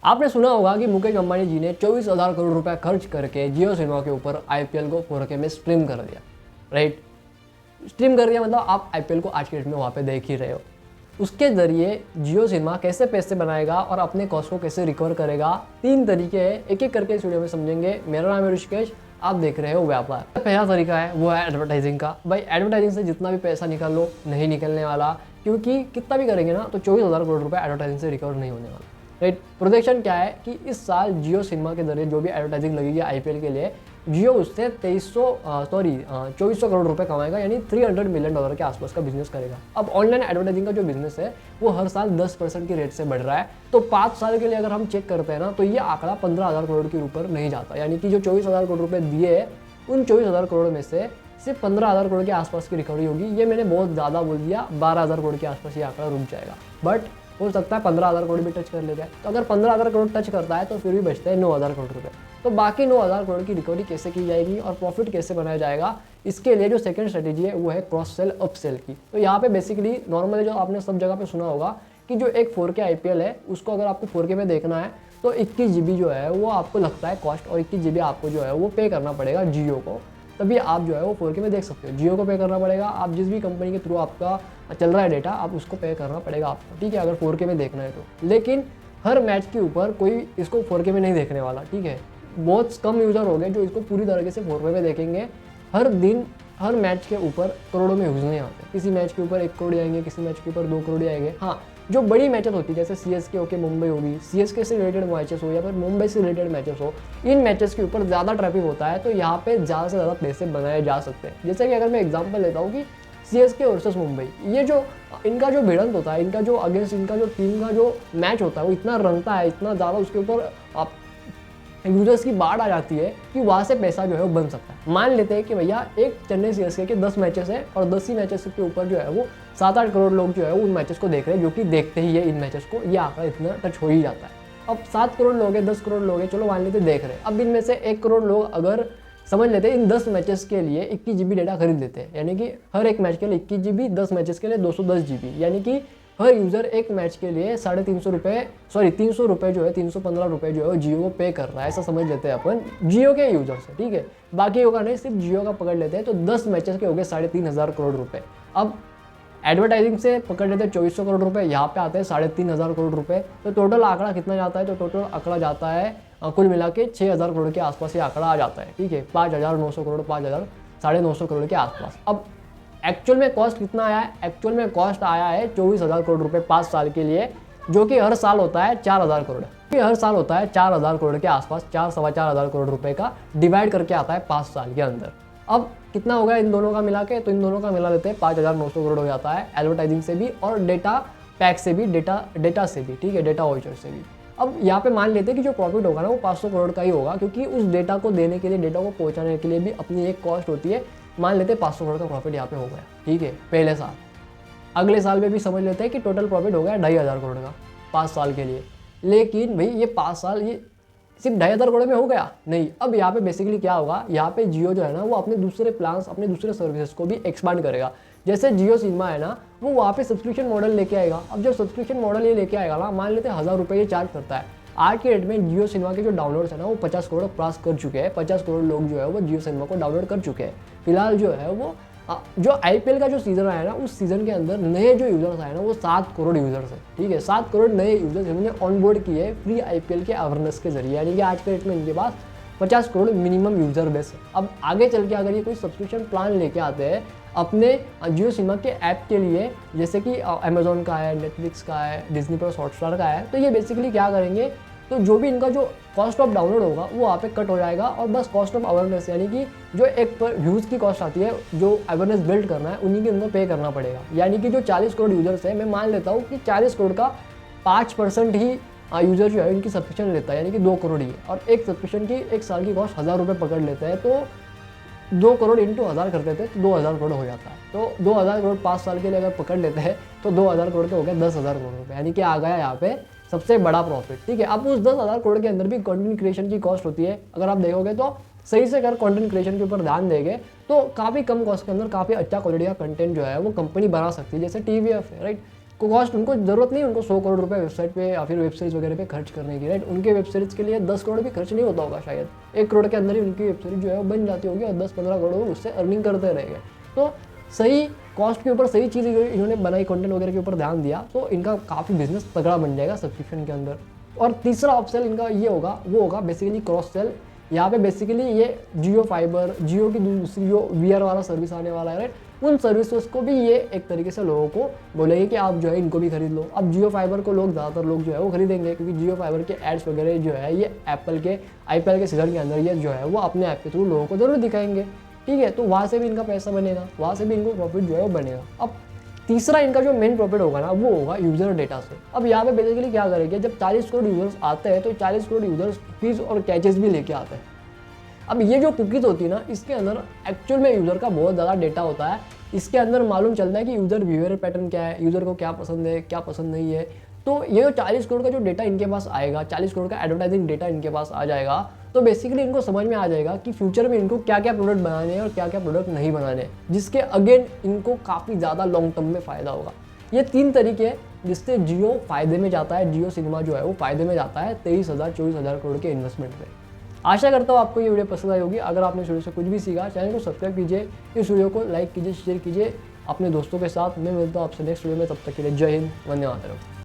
आपने सुना होगा कि मुकेश अंबानी जी ने 24,000 करोड़ रुपए खर्च करके जियो सिनेमा के ऊपर आईपीएल को 4K में स्ट्रीम कर दिया, राइट। स्ट्रीम कर दिया मतलब आप आईपीएल को आज के डेट में वहाँ पे देख ही रहे हो। उसके ज़रिए जियो सिनेमा कैसे पैसे बनाएगा और अपने कॉस्ट को कैसे रिकवर करेगा, 3 तरीके हैं, एक एक करके इस वीडियो में समझेंगे। मेरा नाम है ऋषिकेश, आप देख रहे हो व्यापार। पहला तरीका है वो है एडवर्टाइजिंग का। भाई एडवर्टाइजिंग से जितना भी पैसा निकाल लो नहीं निकलने वाला, क्योंकि कितना भी करेंगे ना तो 24,000 करोड़ रुपए एडवर्टाइजिंग से रिकवर नहीं होने वाला, राइट। प्रोजेक्शन क्या है कि इस साल जियो सिनेमा के जरिए जो भी एडवर्टाइजिंग लगेगी आईपीएल के लिए, जियो उससे 2400 करोड़ रुपए कमाएगा, यानी $300 मिलियन के आसपास का बिजनेस करेगा। अब ऑनलाइन एडवर्टाइजिंग का जो बिजनेस है वो हर साल 10% की रेट से बढ़ रहा है। तो 5 साल के लिए अगर हम चेक करते हैं ना तो ये आंकड़ा 15,000 करोड़ के ऊपर नहीं जाता, यानी कि जो 24,000 करोड़ रुपए दिए हैं उन 24,000 करोड़ में से सिर्फ 15,000 करोड़ के आसपास की रिकवरी होगी। ये मैंने बहुत ज़्यादा बोल दिया, 12,000 करोड़ के आसपास ये आंकड़ा रुक जाएगा, बट हो सकता है 15,000 करोड़ भी टच कर ले जाए। तो अगर 15,000 करोड़ टच करता है तो फिर भी बचते हैं 9,000 करोड़ रुपए। तो बाकी 9,000 करोड़ की रिकवरी कैसे की जाएगी और प्रॉफिट कैसे बनाया जाएगा, इसके लिए जो सेकंड स्ट्रेटेजी है वो है क्रॉस सेल अप सेल की। तो यहाँ पे बेसिकली नॉर्मली जो आपने सब जगह पे सुना होगा कि जो एक 4K आईपीएल है उसको अगर आपको 4K में देखना है तो 21 GB जो है वो आपको लगता है कॉस्ट, और 21 GB आपको जो है वो पे करना पड़ेगा जियो को, तभी आप जो है वो 4K में देख सकते हो। जियो को पे करना पड़ेगा, आप जिस भी कंपनी के थ्रू आपका चल रहा है डेटा आप उसको पे करना पड़ेगा आपको, ठीक है, अगर 4K में देखना है तो। लेकिन हर मैच के ऊपर कोई इसको 4K में नहीं देखने वाला, ठीक है। बहुत कम यूज़र हो गए जो इसको पूरी तरीके से 4K में देखेंगे। हर दिन हर मैच के ऊपर करोड़ों में व्यूज़ नहीं आते, किसी मैच के ऊपर 1 करोड़ आएंगे, किसी मैच के ऊपर 2 करोड़ आएंगे। हाँ, जो बड़ी मैचेस होती है जैसे CSK होके मुंबई होगी, CSK से रिलेटेड मैचेस हो या फिर मुंबई से रिलेटेड मैचेस हो, इन मैचेस के ऊपर ज़्यादा ट्रैफिक होता है, तो यहाँ पे ज़्यादा से ज़्यादा पैसे बनाए जा सकते हैं। जैसे कि अगर मैं एग्जांपल लेता हूँ कि CSK वर्सेस मुंबई, ये जो इनका जो भिड़ंत होता है, इनका जो अगेंस्ट इनका जो टीम का जो मैच होता है वो इतना रंगता है, इतना ज़्यादा उसके ऊपर यूजर्स की बाढ़ आ जाती है कि वहाँ से पैसा जो है वो बन सकता है। मान लेते हैं कि भैया एक चेन्नई CSK के 10 मैचेस है और 10 ही मैचेस के ऊपर जो है वो 7-8 करोड़ लोग जो है उन मैचेस को देख रहे हैं, जो कि देखते ही है इन मैचेस को, ये आंकड़ा इतना टच हो ही जाता है। अब 7 करोड़ लोग हैं, 10 करोड़ लोग हैं, चलो मान लेते देख रहे हैं। अब इनमें से 1 करोड़ लोग अगर समझ लेते हैं इन 10 मैचेस के लिए 21 GB डेटा खरीद लेते हैं, यानी कि हर एक मैच के लिए 21 GB, 10 मैचेस के लिए 210 GB, यानी कि हर यूज़र एक मैच के लिए 350 रुपये जो है 315 रुपये जो है जियो को पे कर रहा है, ऐसा समझ लेते हैं अपन जियो के यूज़र से, ठीक है। बाकी होगा नहीं, सिर्फ जियो का पकड़ लेते हैं तो 10 मैचेस के हो गए 3,500 करोड़ रुपए। अब एडवर्टाइजिंग से पकड़ लेते हैं 2400 करोड़ रुपए, यहाँ पे आते हैं 3,500 करोड़ रुपए। तो टोटल आंकड़ा कितना जाता है, तो टोटल आंकड़ा जाता है कुल मिला के 6,000 करोड़ के आसपास ये आंकड़ा आ जाता है, ठीक है। 5,900 करोड़, 9,500 करोड़ के आसपास। अब एक्चुअल में कॉस्ट कितना आया है, एक्चुअल में कॉस्ट आया है 24,000 करोड़ रुपए 5 साल के लिए, जो कि हर साल होता है 4,000 करोड़, हर साल होता है 4,000 करोड़ के आसपास, 4-4,500 करोड़ रुपए का डिवाइड करके आता है 5 साल के अंदर। अब कितना होगा इन दोनों का मिला के, तो इन दोनों का मिला लेते हैं 5,900 करोड़ हो जाता है, एडवर्टाइजिंग से भी और डेटा पैक से भी, डेटा से भी, ठीक है, डेटा वाउचर से भी। अब यहाँ पे मान लेते हैं कि जो प्रॉफिट होगा ना वो 500 करोड़ का ही होगा, क्योंकि उस डेटा को देने के लिए, डेटा को पहुँचाने के लिए भी अपनी एक कॉस्ट होती है। मान लेते हैं 500 करोड़ का प्रॉफिट यहाँ पे हो गया, ठीक है, पहले साल। अगले साल में भी समझ लेते हैं कि टोटल प्रॉफिट हो गया 2,500 करोड़ का 5 साल के लिए। लेकिन भाई ये 5 साल ये सिर्फ 2,500 करोड़ में हो गया नहीं। अब यहाँ पे बेसिकली क्या होगा, यहाँ पे जियो जो है ना वो अपने दूसरे प्लान्स, अपने दूसरे सर्विसेज को भी एक्सपांड करेगा। जैसे जियो सिनेमा है ना, वो वहाँ पे सब्सक्रिप्शन मॉडल लेके आएगा। अब जब सब्सक्रिप्शन मॉडल ये लेके आएगा ना, मान लेते हैं 1,000 रुपये ये चार्ज करता है। आज के डेट में जियो सिनेमा के जो डाउनलोड्स है ना वो 50 करोड़ क्रॉस कर चुके हैं, 50 करोड़ लोग जो है वो जियो सिनेमा को डाउनलोड कर चुके हैं। फिलहाल जो है वो जो आईपीएल का जो सीजन आया ना उस सीजन के अंदर नए जो यूजर्स आए ना वो 7 करोड़ यूजर्स है, ठीक है। 7 करोड़ नए यूजर्स इन्होंने ऑनबोर्ड किए फ्री आईपीएल के अवेयरनेस के जरिए, यानी कि आज के डेट में इनके पास 50 करोड़ मिनिमम यूजर बेस है। अब आगे चल के अगर ये कोई सब्सक्रिप्शन प्लान लेके आते हैं अपने जियो सिनेमा के ऐप के लिए, जैसे कि अमेजोन का है, नेटफ्लिक्स का है, डिज्नी प्लस हॉटस्टार का है, तो ये बेसिकली क्या करेंगे, तो जो भी इनका जो कॉस्ट ऑफ डाउनलोड होगा वो वहाँ पे कट हो जाएगा और बस कॉस्ट ऑफ अवेयरनेस, यानी कि जो एक पर व्यूज़ की कॉस्ट आती है, जो अवेयरनेस बिल्ड करना है, उन्हीं की उनको पे करना पड़ेगा। यानी कि जो 40 करोड़ यूजर्स है, मैं मान लेता हूँ कि 40 करोड़ का 5% ही यूजर जो है इनकी सब्सक्रिप्शन लेता है, यानी कि 2 करोड़ ही है। और एक सब्सक्रिप्शन की एक साल की कॉस्ट 1,000 रुपये पकड़ लेते हैं, तो 2 करोड़ इंटू 1,000 कर देते हैं तो 2,000 करोड़ हो जाता है। तो 2,000 करोड़ 5 साल के लिए अगर पकड़ लेते हैं तो 2,000 करोड़ तो हो गया 10,000 करोड़ रुपये, यानी कि आ गया यहाँ पे सबसे बड़ा प्रॉफिट, ठीक है। अब उस 10,000 करोड़ के अंदर भी कंटेंट क्रिएशन की कॉस्ट होती है। अगर आप देखोगे तो सही से अगर कंटेंट क्रिएशन के ऊपर ध्यान देंगे तो काफ़ी कम कॉस्ट के अंदर काफ़ी अच्छा क्वालिटी का कंटेंट जो है वो कंपनी बना सकती है। जैसे TVF है, राइट, कॉस्ट उनको ज़रूरत नहीं है उनको 100 करोड़ रुपए वेबसाइट पे या फिर वेब सीरीज वगैरह पे खर्च करने की, राइट। उनके वेब सीरीज के लिए 10 करोड़ भी खर्च नहीं होता होगा, शायद 1 करोड़ के अंदर ही उनकी वेब सीरीज जो है वो बन जाती होगी और 10-15 करोड़ उससे अर्निंग करते रहेंगे। तो सही कॉस्ट के ऊपर सही चीज़ इन्होंने बनाई, कंटेंट वगैरह के ऊपर ध्यान दिया, तो इनका काफ़ी बिजनेस तगड़ा बन जाएगा सब्सक्रिप्शन के अंदर। और तीसरा अपसेल इनका ये होगा, वो होगा बेसिकली क्रॉस सेल। यहाँ पे बेसिकली ये जियो फाइबर, जियो की दूसरी जो वीआर वाला सर्विस आने वाला है, राइट, उन सर्विसेज को भी ये एक तरीके से लोगों को बोलेंगे कि आप जो है इनको भी खरीद लो। अब जियो फाइबर को लोग ज़्यादातर लोग जो है वो खरीदेंगे, क्योंकि जियो फाइबर के एड्स वगैरह जो है ये एप्पल के आईपीएल के सीजन के अंदर ये जो है वो अपने ऐप के थ्रू लोगों को जरूर दिखाएंगे, ठीक है। तो वहाँ से भी इनका पैसा बनेगा, वहाँ से भी इनको प्रॉफिट जो है वो बनेगा। अब तीसरा इनका जो मेन प्रॉफिट होगा ना, वो होगा यूजर डेटा से। अब यहाँ पे बेसिकली क्या करेंगे, जब 40 करोड़ यूजर्स आते हैं तो 40 करोड़ यूजर्स फीस और कैचेस भी लेके आते हैं। अब ये जो कुकीज़ होती है ना, इसके अंदर एक्चुअल में यूज़र का बहुत ज़्यादा डेटा होता है। इसके अंदर मालूम चलता है कि यूज़र बिहेवियर पैटर्न क्या है, यूज़र को क्या पसंद है, क्या पसंद नहीं है। तो ये जो 40 करोड़ का जो डेटा इनके पास आएगा, 40 करोड़ का एडवर्टाइजिंग डेटा इनके पास आ जाएगा, तो बेसिकली इनको समझ में आ जाएगा कि फ्यूचर में इनको क्या क्या प्रोडक्ट बनाने हैं और क्या क्या प्रोडक्ट नहीं बनाने हैं, जिसके अगेन इनको काफ़ी ज़्यादा लॉन्ग टर्म में फ़ायदा होगा। ये 3 तरीके हैं जिससे जियो फायदे में जाता है, जियो सिनेमा जो है वो फायदे में जाता है 23,000-24,000 करोड़ के इन्वेस्टमेंट पे। आशा करता हूँ आपको ये वीडियो पसंद आई होगी। अगर आपने इस वीडियो से कुछ भी सीखा, चैनल को सब्सक्राइब कीजिए, इस वीडियो को लाइक कीजिए, शेयर कीजिए अपने दोस्तों के साथ। मैं मिलता हूँ आपसे नेक्स्ट वीडियो में, तब तक के लिए जय हिंद, वंदे मातरम।